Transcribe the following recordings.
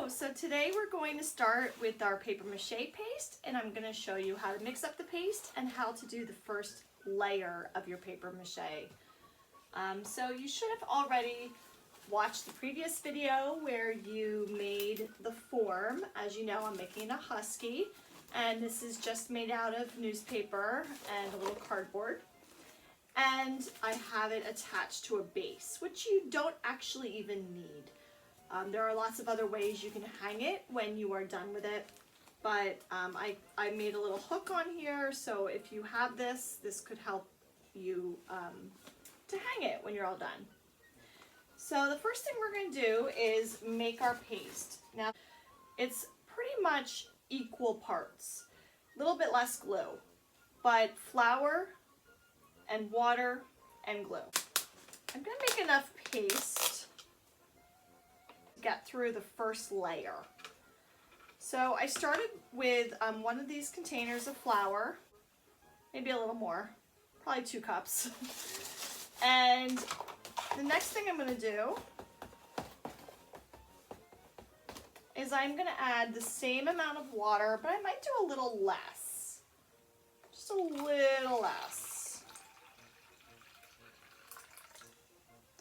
Hello, so today we're going to start with our paper mache paste, and I'm going to show you how to mix up the paste and how to do the first layer of your paper mache. So you should have already watched the previous video where you made the form. As you know, I'm making a husky, and this is just made out of newspaper and a little cardboard. And I have it attached to a base, which you don't actually even need. There are lots of other ways you can hang it when you are done with it, but I made a little hook on here, so if you have this, this could help you to hang it when you're all done. So the first thing we're going to do is make our paste. Now, it's pretty much equal parts, a little bit less glue, but flour and water and glue. I'm going to make enough paste get through the first layer. So I started with one of these containers of flour, maybe a little more, probably 2 cups. And the next thing I'm going to do is I'm going to add the same amount of water, but I might do a little less, just a little less.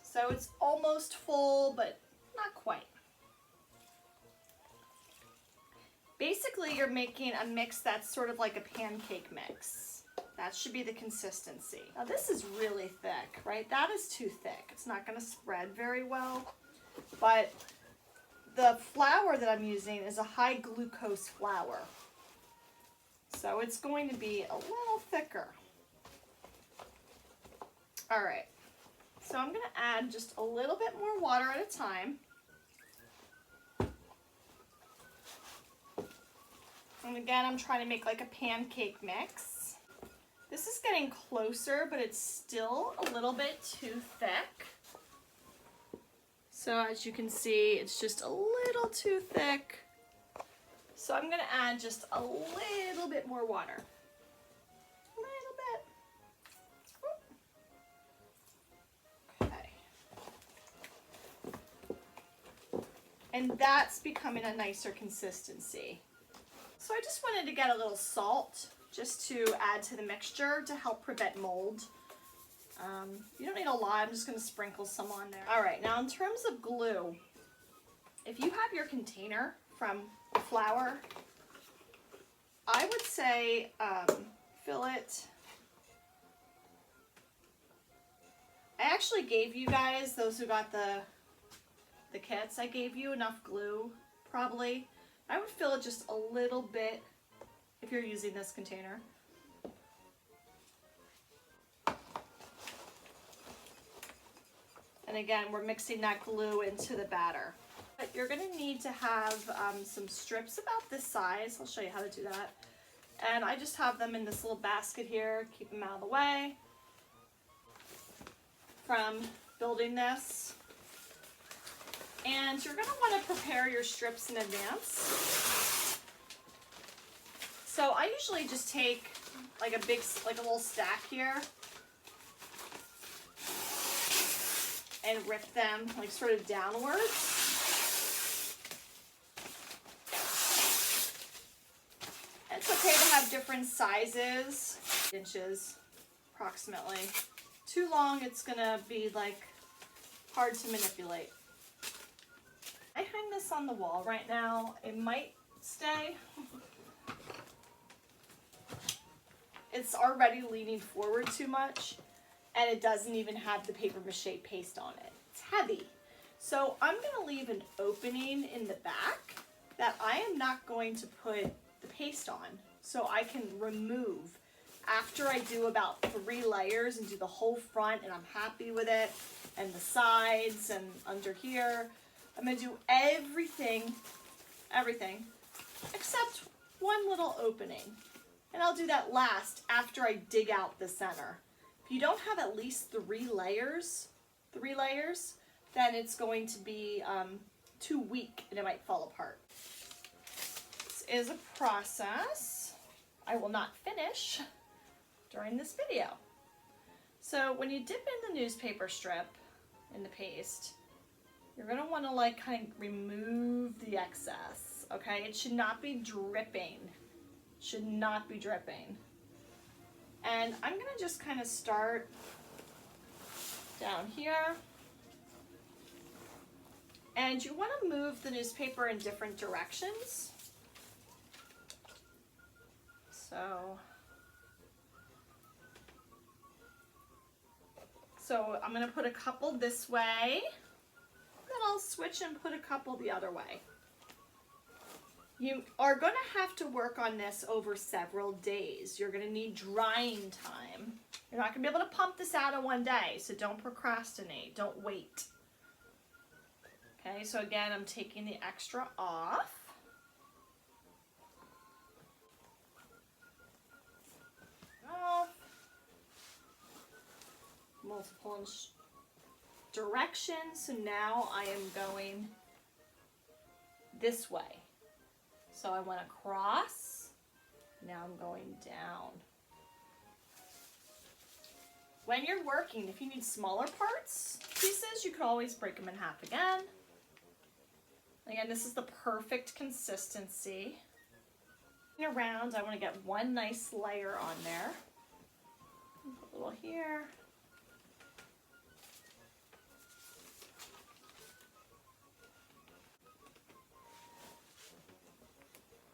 So it's almost full, but not quite. Basically, you're making a mix that's sort of like a pancake mix. That should be the consistency. Now this is really thick, right? That is too thick. It's not going to spread very well. But the flour that I'm using is a high glucose flour. So it's going to be a little thicker. All right. So I'm going to add just a little bit more water at a time. And again, I'm trying to make like a pancake mix. This is getting closer, but it's still a little bit too thick. So as you can see, it's just a little too thick. So I'm going to add just a little bit more water. A little bit. Okay. And that's becoming a nicer consistency. So I just wanted to get a little salt just to add to the mixture to help prevent mold. You don't need a lot, I'm just going to sprinkle some on there. All right, now in terms of glue, if you have your container from flour, I would say fill it. I actually gave you guys, those who got the kits, I gave you enough glue, probably. I would fill it just a little bit if you're using this container. And again, we're mixing that glue into the batter. But you're going to need to have some strips about this size. I'll show you how to do that. And I just have them in this little basket here, keep them out of the way from building this. And you're going to want to prepare your strips in advance. So I usually just take like a little stack here and rip them like sort of downwards. It's okay to have different sizes, inches approximately. Too long, it's going to be like hard to manipulate. I hang this on the wall right now. It might stay. It's already leaning forward too much, and it doesn't even have the paper mache paste on it. It's heavy. So I'm going to leave an opening in the back that I am not going to put the paste on, so I can remove after I do about 3 layers and do the whole front, and I'm happy with it, and the sides and under here. I'm going to do everything except one little opening. And I'll do that last after I dig out the center. If you don't have at least 3 layers, then it's going to be too weak and it might fall apart. This is a process I will not finish during this video. So when you dip in the newspaper strip in the paste, you're going to want to like kind of remove the the excess, okay? It should not be dripping. Should not be dripping. And I'm gonna just kind of start down here. And you want to move the newspaper in different directions. So I'm going to put a couple this way, then I'll switch and put a couple the other way. You are going to have to work on this over several days. You're going to need drying time. You're not going to be able to pump this out in one day, so don't procrastinate. Don't wait. Okay, so again, I'm taking the extra off. Multiple directions, so now I am going this way. So I went across, now I'm going down. When you're working, if you need smaller pieces, you could always break them in half again. Again, this is the perfect consistency. Around, I want to get one nice layer on there. Put a little here.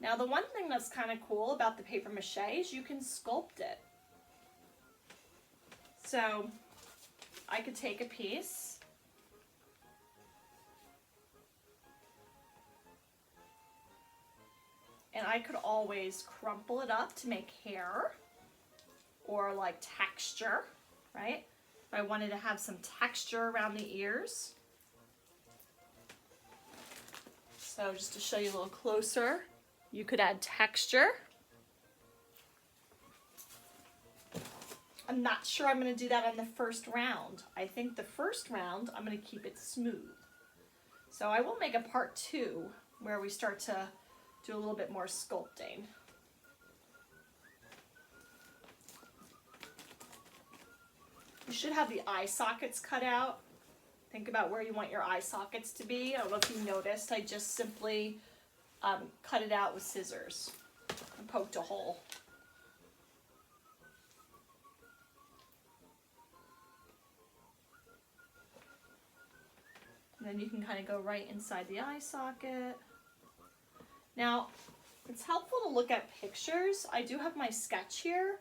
Now the one thing that's kind of cool about the paper mache is you can sculpt it. So I could take a piece and I could always crumple it up to make hair or like texture, right? If I wanted to have some texture around the ears. So just to show you a little closer, you could add texture. I'm not sure I'm going to do that on the first round. I think the first round I'm going to keep it smooth. So I will make a part 2 where we start to do a little bit more sculpting. You should have the eye sockets cut out. Think about where you want your eye sockets to be. I don't know if you noticed, I just simply cut it out with scissors and poked a hole. And then you can kind of go right inside the eye socket. Now, it's helpful to look at pictures. I do have my sketch here.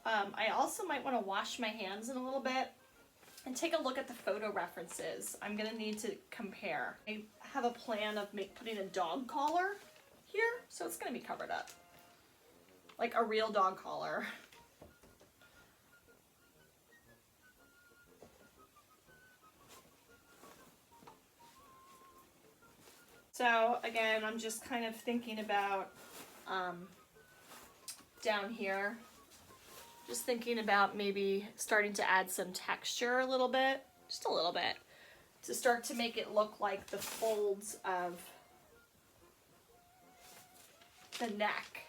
I also might want to wash my hands in a little bit and take a look at the photo references. I'm going to need to compare. I have a plan of putting a dog collar here, so it's going to be covered up. Like a real dog collar. So again, I'm just kind of thinking about down here, just thinking about maybe starting to add some texture a little bit, just a little bit, to start to make it look like the folds of the neck.